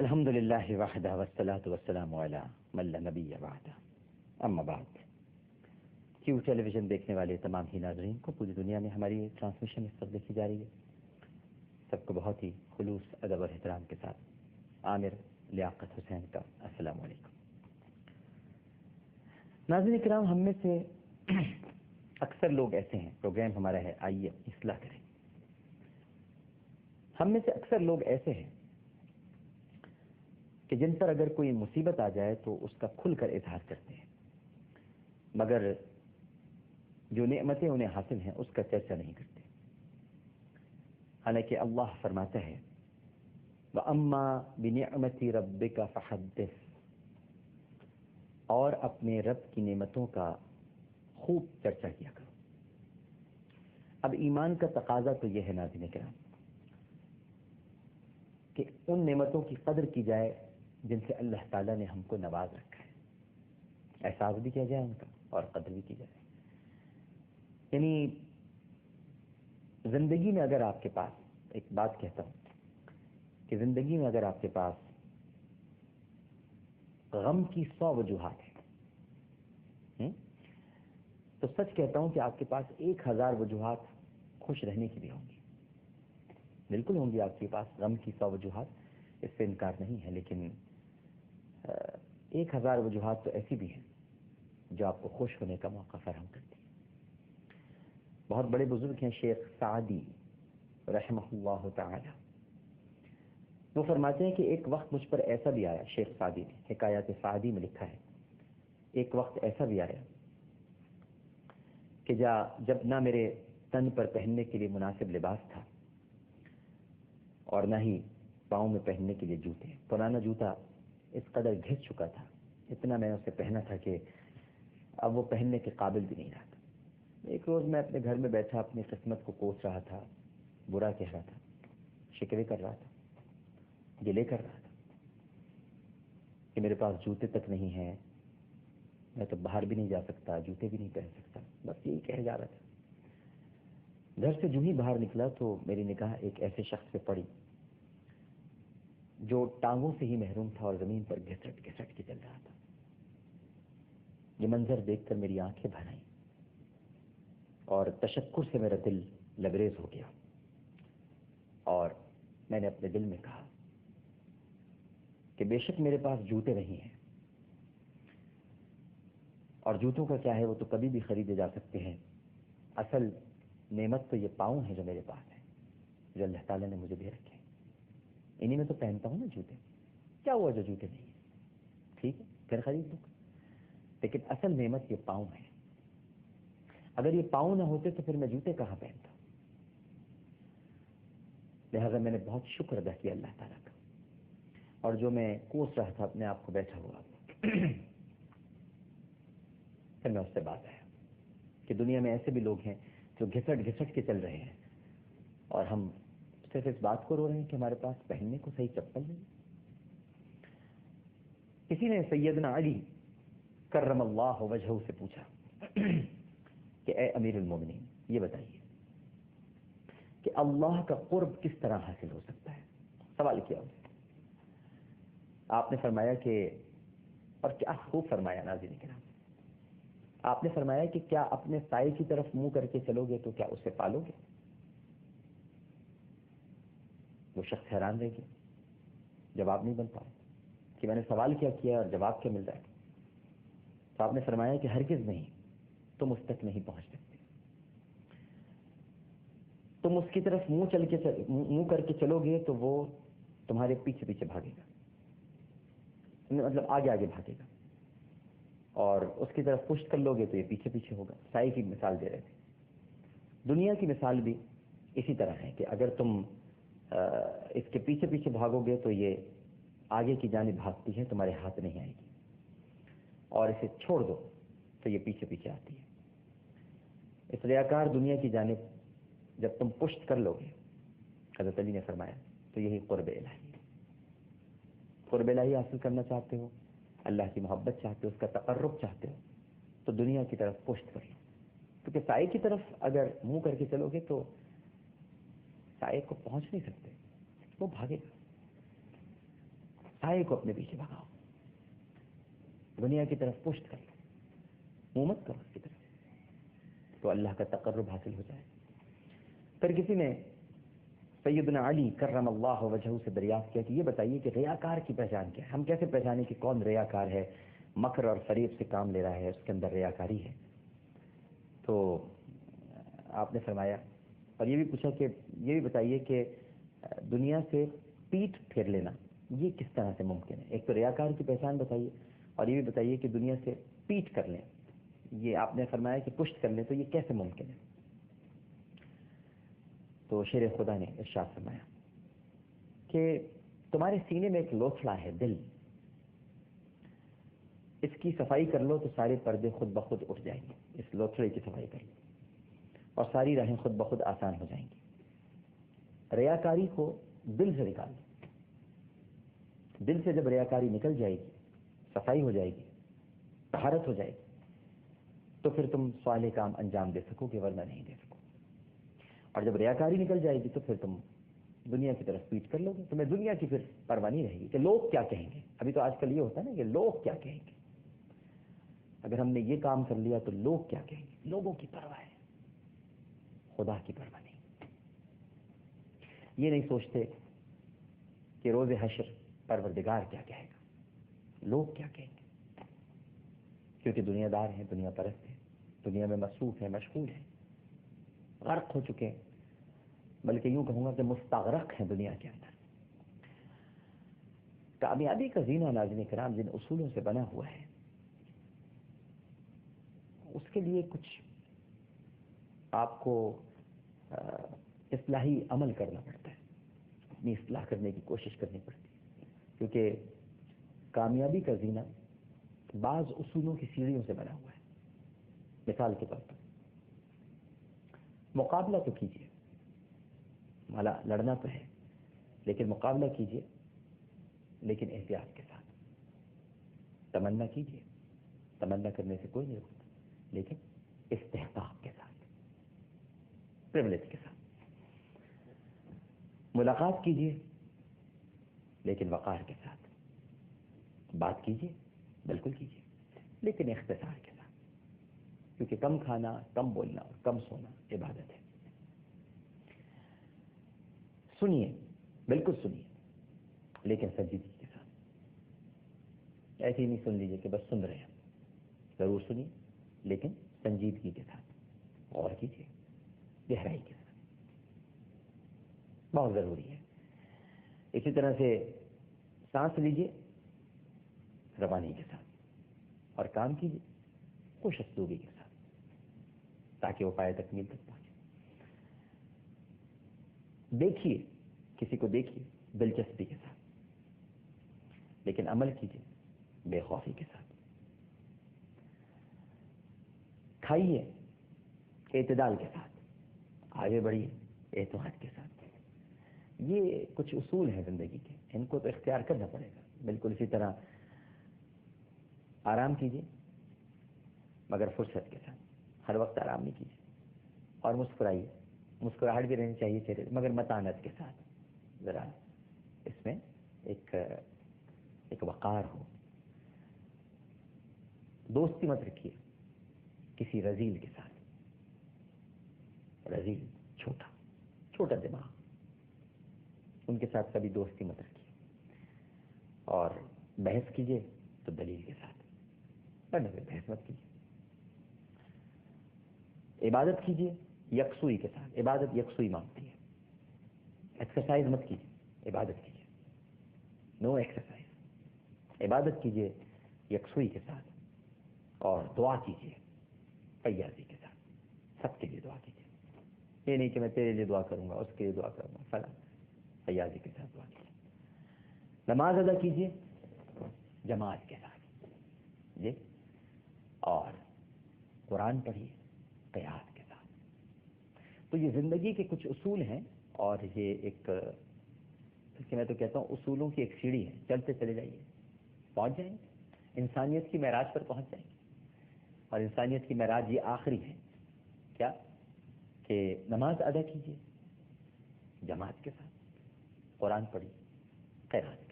الحمد للہ وحدہ والصلاۃ والسلام علی من لا نبی بعدہ اما بعد۔ کیو ٹیلی ویژن دیکھنے والے تمام ہی ناظرین کو پوری دنیا میں ہماری یہ ٹرانسمیشن اس وقت دیکھی جا رہی ہے، سب کو بہت ہی خلوص ادب اور احترام کے ساتھ عامر لیاقت حسین کا السلام علیکم۔ ناظرین کرام، ہم میں سے اکثر لوگ ایسے ہیں، پروگرام ہمارا ہے آئیے اصلاح کریں، ہم میں سے اکثر لوگ ایسے ہیں کہ جن پر اگر کوئی مصیبت آ جائے تو اس کا کھل کر اظہار کرتے ہیں، مگر جو نعمتیں انہیں حاصل ہیں اس کا چرچا نہیں کرتے۔ حالانکہ اللہ فرماتا ہے وَأَمَّا بِنِعْمَةِ رَبِّكَ فَحَدِّثْ، اور اپنے رب کی نعمتوں کا خوب چرچا کیا کرو۔ اب ایمان کا تقاضا تو یہ ہے ناظرین کرام کہ ان نعمتوں کی قدر کی جائے جن سے اللہ تعالیٰ نے ہم کو نواز رکھا ہے، احساس بھی کیا جائے ان کا اور قدر بھی کی جائے۔ یعنی زندگی میں اگر آپ کے پاس، ایک بات کہتا ہوں کہ زندگی میں اگر آپ کے پاس غم کی 100 وجوہات ہیں تو سچ کہتا ہوں کہ آپ کے پاس 1000 وجوہات خوش رہنے کی بھی ہوں گی، بالکل ہوں گی آپ کے پاس غم کی 100 وجوہات، اس سے انکار نہیں ہے، لیکن 1000 وجوہات تو ایسی بھی ہیں جو آپ کو خوش ہونے کا موقع فراہم کرتی ہیں۔ بہت بڑے بزرگ ہیں شیخ سعدی رحمہ اللہ تعالی، وہ فرماتے ہیں کہ ایک وقت مجھ پر ایسا بھی آیا، شیخ سعدی نے حکایات سعدی میں لکھا ہے، ایک وقت ایسا بھی آیا کہ جب نہ میرے تن پر پہننے کے لیے مناسب لباس تھا اور نہ ہی پاؤں میں پہننے کے لیے جوتے، پرانا جوتا اس قدر گھس چکا تھا، اتنا میں اسے پہنا تھا کہ اب وہ پہننے کے قابل بھی نہیں رہا تھا۔ ایک روز میں اپنے گھر میں بیٹھا اپنی قسمت کو کوس رہا تھا، برا کہہ رہا تھا، شکوے کر رہا تھا، گلے کر رہا تھا کہ میرے پاس جوتے تک نہیں ہیں، میں تو باہر بھی نہیں جا سکتا، جوتے بھی نہیں پہن سکتا، بس یہی کہہ جا رہا تھا۔ گھر سے جو ہی باہر نکلا تو میری نگاہ ایک ایسے شخص پہ پڑی جو ٹانگوں سے ہی محروم تھا اور زمین پر گھسٹ گھسٹ کے چل رہا تھا۔ یہ منظر دیکھ کر میری آنکھیں بھر آئیں اور تشکر سے میرا دل لبریز ہو گیا، اور میں نے اپنے دل میں کہا کہ بے شک میرے پاس جوتے نہیں ہیں، اور جوتوں کا کیا ہے، وہ تو کبھی بھی خریدے جا سکتے ہیں، اصل نعمت تو یہ پاؤں ہیں جو میرے پاس ہیں، جو اللہ تعالیٰ نے مجھے دے رکھے ہیں، انہی میں تو پہنتا ہوں نا جوتے، کیا ہوا جو جوتے نہیں ہیں، ٹھیک ہے پھر خرید لوں، لیکن اصل نعمت یہ پاؤں ہے، اگر یہ پاؤں نہ ہوتے تو پھر میں جوتے کہاں پہنتا۔ لہذا میں نے بہت شکر ادا کیا اللہ تعالیٰ کا، اور جو میں کوس رہا تھا اپنے آپ کو بیٹھا ہوا پھر میں اس سے بات آیا کہ دنیا میں ایسے بھی لوگ ہیں جو گھسٹ گھسٹ کے چل رہے ہیں، اور ہم صرف اس بات کو رو رہے ہیں کہ ہمارے پاس پہننے کو صحیح چپل نہیں۔ کسی نے سیدنا علی کرم اللہ وجہہ سے پوچھا کہ اے امیر المومنین، یہ بتائیے کہ اللہ کا قرب کس طرح حاصل ہو سکتا ہے؟ سوال کیا انہوں نے۔ آپ نے فرمایا کہ، اور کیا خوب فرمایا ناظرین کرام، آپ نے فرمایا کہ کیا اپنے سائے کی طرف منہ کر کے چلو گے تو کیا اسے پالو گے؟ وہ شخص حیران رہ گیا، جواب نہیں بن پایا کہ میں نے سوال کیا اور جواب کیا مل رہا ہے۔ تو آپ نے فرمایا کہ ہرگز نہیں، تم اس تک نہیں پہنچ سکتے، تم اس کی طرف منہ کر کے چلو گے تو وہ تمہارے پیچھے پیچھے بھاگے گا، مطلب آگے آگے بھاگے گا، اور اس کی طرف پشت کر لو گے تو یہ پیچھے پیچھے ہوگا۔ سائے کی مثال دے رہے تھے، دنیا کی مثال بھی اسی طرح ہے کہ اگر تم اس کے پیچھے پیچھے بھاگو گے تو یہ آگے کی جانب بھاگتی ہے، تمہارے ہاتھ نہیں آئے گی، اور اسے چھوڑ دو تو یہ پیچھے پیچھے آتی ہے۔ اس ریاکار دنیا کی جانب جب تم پشت کر لو گے، حضرت علی نے فرمایا، تو یہی قرب الہی ہے۔ قرب الہی حاصل کرنا چاہتے ہو، اللہ کی محبت چاہتے ہو، اس کا تقرب چاہتے ہو، تو دنیا کی طرف پشت کر لو، کیونکہ سائے کی طرف اگر منہ کر کے چلو گے تو سائے کو پہنچ نہیں سکتے، وہ بھاگے گا۔ سائے کو اپنے پیچھے بھگاؤ، دنیا کی طرف پشت کر لو، منہ مت کرو اس کی طرف، تو اللہ کا تقرب حاصل ہو جائے۔ پھر کسی نے سیدنا علی کرم اللہ وجہہ سے دریافت کیا کہ یہ بتائیے کہ ریاکار کی پہچان کیا ہے، ہم کیسے پہچانیں کہ کون ریاکار ہے، مکر اور فریب سے کام لے رہا ہے، اس کے اندر ریاکاری ہے؟ تو آپ نے فرمایا اور یہ بھی پوچھا کہ یہ بھی بتائیے کہ دنیا سے پیٹھ پھیر لینا یہ کس طرح سے ممکن ہے؟ ایک تو ریاکار کی پہچان بتائیے اور یہ بھی بتائیے کہ دنیا سے پیٹھ کر لیں، یہ آپ نے فرمایا کہ پشت کر لیں، تو یہ کیسے ممکن ہے؟ تو شیر خدا نے ارشاد فرمایا کہ تمہارے سینے میں ایک لوتھڑا ہے دل، اس کی صفائی کر لو تو سارے پردے خود بخود اٹھ جائیں گے، اس لوتھڑے کی صفائی کر لو اور ساری راہیں خود بخود آسان ہو جائیں گی۔ ریاکاری کو دل سے نکال دو، دل سے جب ریاکاری نکل جائے گی، صفائی ہو جائے گی، طہارت ہو جائے گی، تو پھر تم صالح کام انجام دے سکو گے، ورنہ نہیں دے سکو۔ اور جب ریاکاری نکل جائے گی تو پھر تم دنیا کی طرف پیٹ کر لو گے، تمہیں دنیا کی پھر پرواہ نہیں رہے گی کہ لوگ کیا کہیں گے۔ ابھی تو آج کل یہ ہوتا ہے نا کہ لوگ کیا کہیں گے، اگر ہم نے یہ کام کر لیا تو لوگ کیا کہیں گے، لوگوں کی پرواہ ہے، خدا کی پرواہ نہیں۔ یہ نہیں سوچتے کہ روز حشر پروردگار کیا کہے گا، لوگ کیا کہیں گے، کیونکہ دنیا دار ہیں، دنیا پرست ہیں، دنیا میں مصروف ہیں، مشغول ہیں، غرق ہو چکے ہیں، بلکہ یوں کہوں گا کہ مستغرق ہیں دنیا کے اندر۔ کامیابی کا زینہ ناظرین کرام جن اصولوں سے بنا ہوا ہے، اس کے لیے کچھ آپ کو اصلاحی عمل کرنا پڑتا ہے، اپنی اصلاح کرنے کی کوشش کرنی پڑتی ہے، کیونکہ کامیابی کا زینہ بعض اصولوں کی سیڑھیوں سے بنا ہوا ہے۔ مثال کے طور پر مقابلہ تو کیجیے، لڑنا تو ہے، لیکن مقابلہ کیجیے لیکن احتیاط کے ساتھ۔ تمنا کیجیے، تمنا کرنے سے کوئی نہیں روکتا، لیکن استحقاق کے ساتھ، پریولیج کے ساتھ۔ ملاقات کیجیے لیکن وقار کے ساتھ، بات کیجیے بالکل کیجیے لیکن اختصار کے ساتھ، کیونکہ کم کھانا، کم بولنا اور کم سونا عبادت ہے۔ سنیے، بالکل سنیے لیکن سنجیدگی کے ساتھ، ایسے ہی نہیں سن لیجیے کہ بس سن رہے ہیں، ضرور سنیے لیکن سنجیدگی کے ساتھ، غور کیجیے گہرائی کے ساتھ، بہت ضروری ہے۔ اسی طرح سے سانس لیجیے روانی کے ساتھ اور کام کیجیے خوش اسلوبی کے ساتھ، تاکہ وہ پائے تکمیل تک پہنچے۔ دیکھیے، کسی کو دیکھیے دلچسپی کے ساتھ، لیکن عمل کیجیے بے خوفی کے ساتھ۔ کھائیے اعتدال کے ساتھ، آگے بڑھیے اعتماد کے ساتھ۔ یہ کچھ اصول ہیں زندگی کے، ان کو تو اختیار کرنا پڑے گا۔ بالکل اسی طرح آرام کیجیے مگر فرصت کے ساتھ، ہر وقت آرام نہیں کیجیے، اور مسکرائیے، مسکراہٹ بھی رہنی چاہیے چہرے، مگر متانت کے ساتھ، ذرا اس میں ایک وقار ہو۔ دوستی مت رکھیے کسی رذیل کے ساتھ، رذیل چھوٹا دماغ، ان کے ساتھ کبھی دوستی مت رکھیے۔ اور بحث کیجیے تو دلیل کے ساتھ، ورنہ پھر بحث مت کیجیے۔ عبادت کیجیے یکسوئی کے ساتھ، عبادت یکسوئی مانگتی ہے۔ ایکسرسائز مت کیجیے، عبادت کیجیے، نو ایکسرسائز۔ عبادت کیجیے یکسوئی کے ساتھ، اور دعا کیجیے فیاضی کے ساتھ، سب کے لیے دعا کیجیے۔ یہ نہیں کہ میں تیرے لیے دعا کروں گا، اس کے لیے دعا کروں گا، فلاں، فیاضی کے ساتھ دعا کیجیے۔ نماز ادا کیجیے جماعت کے ساتھ جی، اور قرآن پڑھیے قیاس کے ساتھ۔ تو یہ زندگی کے کچھ اصول ہیں، اور یہ ایک میں تو کہتا ہوں اصولوں کی ایک سیڑھی ہے، چلتے چلے جائیے، پہنچ جائیں گے انسانیت کی معراج پر، پہنچ جائیں گے۔ اور انسانیت کی معراج یہ آخری ہے، کیا کہ نماز ادا کیجیے جماعت کے ساتھ، قرآن پڑھیے قیاس